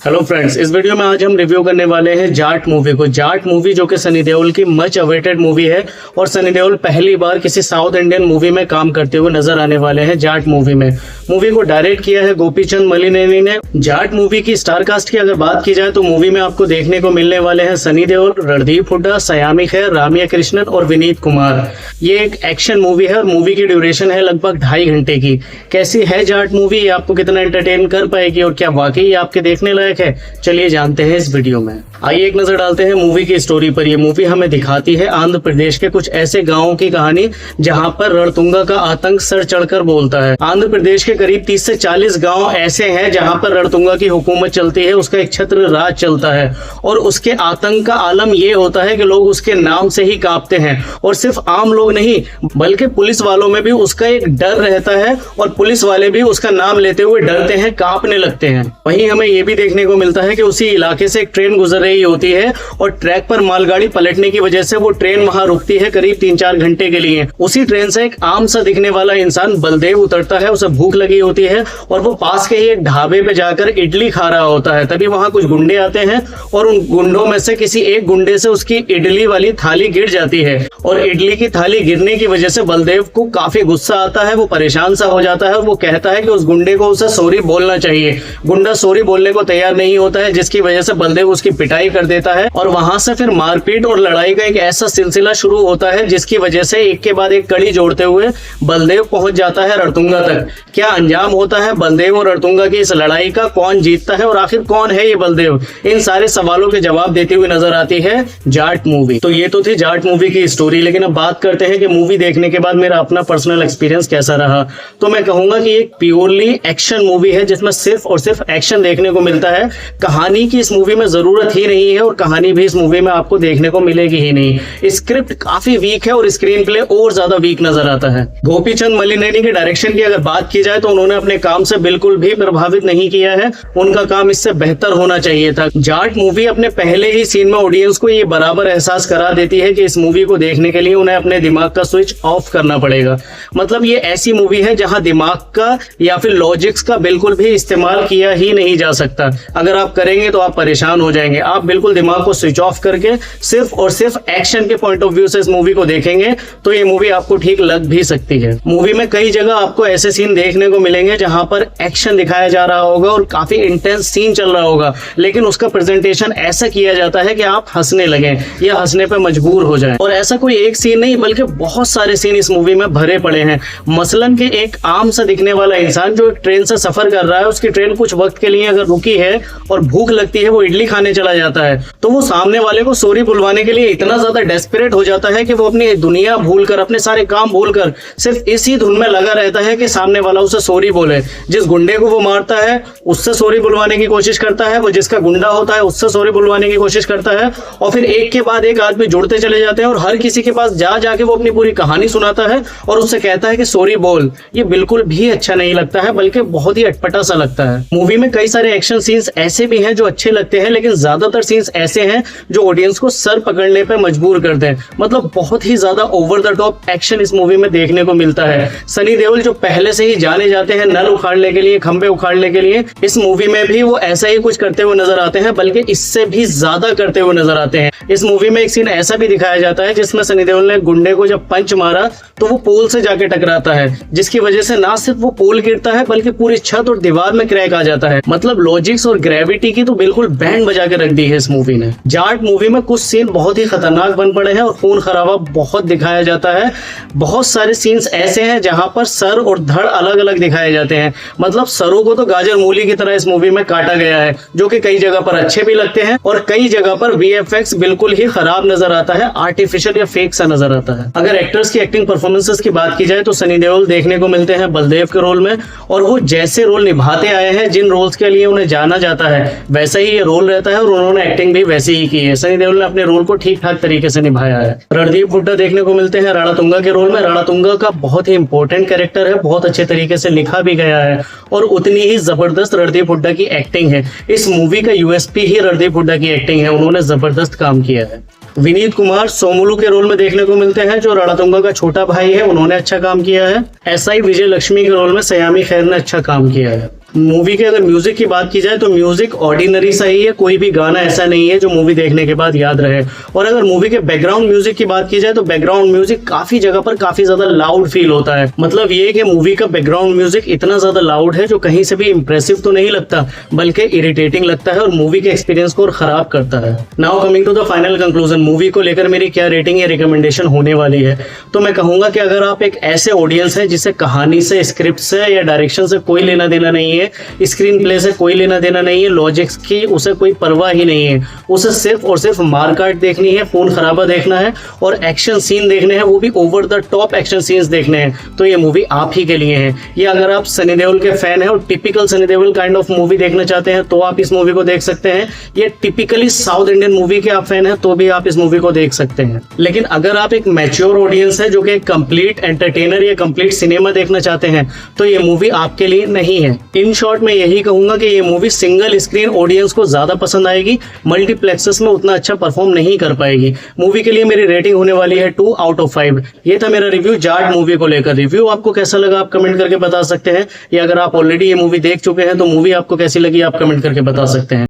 Hello friends, इस video में आज हम रिव्यू करने वाले हैं जाट मूवी को। जाट मूवी जो कि सनी देओल की मच अवेटेड मूवी है और सनी देओल पहली बार किसी साउथ इंडियन मूवी में काम करते हुए नजर आने वाले हैं जाट मूवी में। मूवी को डायरेक्ट किया है गोपीचंद मलिनेनी ने। जाट मूवी की स्टार कास्ट की अगर बात की जाए तो मूवी में आपको देखने को मिलने वाले हैं सनी देओल, रणदीप हुड्डा, सयामी खैर, रामिया कृष्णन और विनीत कुमार। ये एक एक्शन मूवी है और मूवी की ड्यूरेशन है लगभग 2.5 घंटे की। कैसी है जाट मूवी, ये आपको कितना एंटरटेन कर पाएगी और क्या वाकई आपके देखने लायक है, चलिए जानते हैं इस वीडियो में। आइए एक नजर डालते हैं मूवी की स्टोरी पर। यह मूवी हमें दिखाती है आंध्र प्रदेश के कुछ ऐसे गांवों की कहानी जहां पर रणतुंगा का आतंक सर चढ़कर बोलता है। आंध्र प्रदेश के करीब 30 से 40 गांव ऐसे हैं जहां पर रणतुंगा की हुकूमत चलती है, उसका एक छत्र राज चलता है और उसके आतंक का आलम यह होता है कि लोग उसके नाम से ही कांपते हैं। और सिर्फ आम लोग नहीं बल्कि पुलिस वालों में भी उसका एक डर रहता है और पुलिस वाले भी उसका नाम लेते हुए डरते हैं, कांपने लगते हैं। वहीं हमें यह भी देखने को मिलता है कि उसी इलाके से एक ट्रेन गुजर रही होती है और ट्रैक पर मालगाड़ी पलटने की वजह से वो ट्रेन वहां रुकती है करीब 3-4 घंटे के लिए। उसी ट्रेन से एक आम सा दिखने वाला इंसान बलदेव उतरता है। उसे भूख लगी होती है और वो पास के ही एक ढाबे पे जाकर इडली खा रहा होता है। तभी वहां कुछ गुंडे आते हैं और उन गुंडों में से किसी एक गुंडे से उसकी इडली वाली थाली गिर जाती है और इडली की थाली गिरने की वजह से बलदेव को काफी गुस्सा आता है। वो परेशान सा हो जाता है और वो कहता है कि उस गुंडे को उसे सॉरी बोलना चाहिए। गुंडा सॉरी बोलने को तैयार नहीं होता है, जिसकी वजह से बलदेव उसकी पिटाई कर देता है और वहां से फिर मारपीट और लड़ाई का एक ऐसा सिलसिला शुरू होता है जिसकी वजह से एक के बाद एक कड़ी जोड़ते हुए बलदेव पहुंच जाता है रणतुंगा तक। क्या अंजाम होता है बलदेव और रणतुंगा की इस लड़ाई का, कौन जीतता है और आखिर कौन है ये बलदेव, इन सारे सवालों के जवाब देती हुई नजर आती है जाट मूवी। तो ये तो थी जाट मूवी की स्टोरी, लेकिन अब बात करते हैं कि मूवी देखने के बाद मेरा अपना पर्सनल एक्सपीरियंस कैसा रहा। तो मैं कहूंगा कि एक प्योरली एक्शन मूवी है जिसमें सिर्फ और सिर्फ एक्शन देखने को मिलता है। कहानी की इस मूवी में जरूरत ही नहीं है और कहानी भी इस मूवी में आपको देखने को मिलेगी ही नहीं। स्क्रिप्ट काफी वीक है और स्क्रीन प्ले और ज्यादा वीक नजर आता है। गोपीचंद मलिनेनी के डायरेक्शन की अगर बात की जाए तो उन्होंने अपने काम से बिल्कुल भी प्रभावित नहीं किया है। उनका काम इससे बेहतर होना चाहिए था। जाट मूवी अपने पहले ही सीन में ऑडियंस को ये बराबर एहसास करा देती है कि इस मूवी को देखने के लिए उन्हें अपने दिमाग का स्विच ऑफ करना पड़ेगा। मतलब ये ऐसी मूवी है जहां दिमाग का या फिर लॉजिक्स का बिल्कुल भी इस्तेमाल किया ही नहीं जा सकता। अगर आप करेंगे तो आप परेशान हो जाएंगे। आप बिल्कुल दिमाग को स्विच ऑफ करके सिर्फ और सिर्फ एक्शन के पॉइंट ऑफ व्यू से इस मूवी को देखेंगे तो ये मूवी आपको ठीक लग भी सकती है। मूवी में कई जगह आपको ऐसे सीन देखने को मिलेंगे जहां पर एक्शन दिखाया जा रहा होगा और काफी इंटेंस सीन चल रहा होगा, लेकिन उसका प्रेजेंटेशन ऐसा किया जाता है कि आप हंसने लगे या हंसने पर मजबूर हो जाएं। और ऐसा कोई एक सीन नहीं बल्कि बहुत सारे सीन इस मूवी में भरे पड़े हैं। मसलन के एक आम सा दिखने वाला इंसान जो एक ट्रेन से सफर कर रहा है, उसकी ट्रेन कुछ वक्त के लिए अगर रुकी है और भूख लगती है, वो इडली खाने चला जाता है तो वो सामने वाले को सॉरी बुलवाने के लिए इतना ज्यादा डेस्परेट हो जाता है कि वो अपनी दुनिया भूलकर, अपने सारे काम भूलकर सिर्फ इसी धुन में लगा रहता है कि सामने वाला उसे सॉरी बोले। जिस गुंडे को वो मारता है उससे सॉरी बुलवाने की कोशिश करता है, वो जिसका गुंडा होता है उससे सॉरी बुलवाने की कोशिश करता है और फिर एक के बाद एक आदमी जुड़ते चले जाते हैं और हर किसी के पास जा जाके वो अपनी पूरी कहानी सुनाता है और उससे कहता है कि सॉरी बोल। ये बिल्कुल भी अच्छा नहीं लगता है, बल्कि बहुत ही अटपटा सा लगता है। मूवी में कई सारे एक्शन सीन्स ऐसे भी हैं जो अच्छे लगते हैं, लेकिन ज्यादातर सीन्स ऐसे हैं जो ऑडियंस को सर पकड़ने पे मजबूर करते हैं। मतलब बहुत ही ज्यादा ओवर द टॉप एक्शन इस मूवी में देखने को मिलता है। सनी देओल जो पहले से ही जाने जाते हैं नल उखाड़ने के लिए, खंबे उखाड़ने के लिए, इस मूवी में भी वो ऐसा ही कुछ करते हुए नजर आते हैं, बल्कि इससे भी ज्यादा करते हुए नजर आते हैं। इस मूवी में एक सीन ऐसा भी दिखाया जाता है जिसमें सनी देओल ने गुंडे को जब पंच मारा तो वो पोल से जाके टकराता है, जिसकी वजह से ना सिर्फ वो पोल गिरता है बल्कि पूरी छत और दीवार में क्रैक आ जाता है। मतलब लॉजिक्स और ग्रेविटी की तो बिल्कुल बैंड बजा के रख दी है इस मूवी ने। जाट मूवी में कुछ सीन बहुत ही खतरनाक बन पड़े हैं और खून खराबा बहुत दिखाया जाता है। बहुत सारे सीन्स ऐसे हैं जहां पर सर और धड़ अलग अलग दिखाए जाते हैं। मतलब सरों को तो गाजर मूली की तरह इस मूवी में काटा गया है, जो कि कई जगह पर अच्छे भी लगते हैं और कई जगह पर वीएफएक्स बिल्कुल ही खराब नजर आता है, आर्टिफिशियल या फेक सा नजर आता है। अगर एक्टर्स की एक्टिंग परफॉर्मेंसेस की बात की जाए तो सनी देओल देखने को मिलते हैं बलदेव के रोल में और वो जैसे रोल निभाते आए हैं, जिन रोल्स के लिए उन्हें जाना जाता है, वैसा ही ये रोल रहता है और उन्होंने एक्टिंग भी वैसी ही की है। सनी देओल ने अपने रोल को ठीक ठाक तरीके से निभाया है। रणदीप हुड्डा देखने को मिलते हैं रणतुंगा के रोल में। रणतुंगा का बहुत ही इंपॉर्टेंट कैरेक्टर है, बहुत अच्छे तरीके से लिखा भी गया है और उतनी ही जबरदस्त रणदीप हुड्डा की एक्टिंग है। इस मूवी का यूएसपी ही रणदीप हुड्डा की एक्टिंग है, उन्होंने जबरदस्त काम किया है। विनीत कुमार सोमुलू के रोल में देखने को मिलते हैं, जो रणतुंगा का छोटा भाई है, उन्होंने अच्छा काम किया है। एसआई विजय लक्ष्मी के रोल में सयामी खैर ने अच्छा काम किया है। मूवी के अगर म्यूजिक की बात की जाए तो म्यूजिक ऑर्डिनरी सा ही है, कोई भी गाना ऐसा नहीं है जो मूवी देखने के बाद याद रहे। और अगर मूवी के बैकग्राउंड म्यूजिक की बात की जाए तो बैकग्राउंड म्यूजिक काफी जगह पर काफी ज्यादा लाउड फील होता है। मतलब ये कि मूवी का बैकग्राउंड म्यूजिक इतना ज्यादा लाउड है जो कहीं से भी इंप्रेसिव तो नहीं लगता बल्कि इरिटेटिंग लगता है और मूवी के एक्सपीरियंस को और खराब करता है। Now coming to the final conclusion, movie को लेकर मेरी क्या रेटिंग या रिकमेंडेशन होने वाली है, तो मैं कहूंगा कि अगर आप एक ऐसे ऑडियंस है जिसे कहानी से, स्क्रिप्ट से या डायरेक्शन से कोई लेना देना नहीं है, स्क्रीन प्ले से कोई लेना देना नहीं है, लॉजिक्स की उसे कोई परवाह ही नहीं है, उसे सिर्फ और सिर्फ मारकाट देखनी है, खून खराबा देखना है और एक्शन सीन देखने हैं, वो भी over the top action scenes देखने हैं, तो ये मूवी आप ही के लिए है। या अगर आप सनी देओल के फैन हैं और typical Sunny Deol kind of movie देखना चाहते हैं तो आप इस मूवी को देख सकते हैं। ये टिपिकली साउथ इंडियन मूवी के आप फैन हैं तो भी आप इस मूवी को देख सकते हैं। लेकिन अगर आप एक मैच्योर ऑडियंस है जो कि एक कंप्लीट एंटरटेनर या कंप्लीट सिनेमा देखना चाहते हैं तो ये मूवी आपके लिए नहीं है। इन शॉर्ट मैं यही कहूंगा कि ये मूवी सिंगल स्क्रीन ऑडियंस को ज्यादा पसंद आएगी, मल्टीप्लेक्सेस में उतना अच्छा परफॉर्म नहीं कर पाएगी। मूवी के लिए मेरी रेटिंग होने वाली है 2 आउट ऑफ 5। ये था मेरा रिव्यू जाट मूवी को लेकर। रिव्यू आपको कैसा लगा आप कमेंट करके बता सकते हैं, या अगर आप ऑलरेडी ये मूवी देख चुके हैं तो मूवी आपको कैसी लगी आप कमेंट करके बता सकते हैं।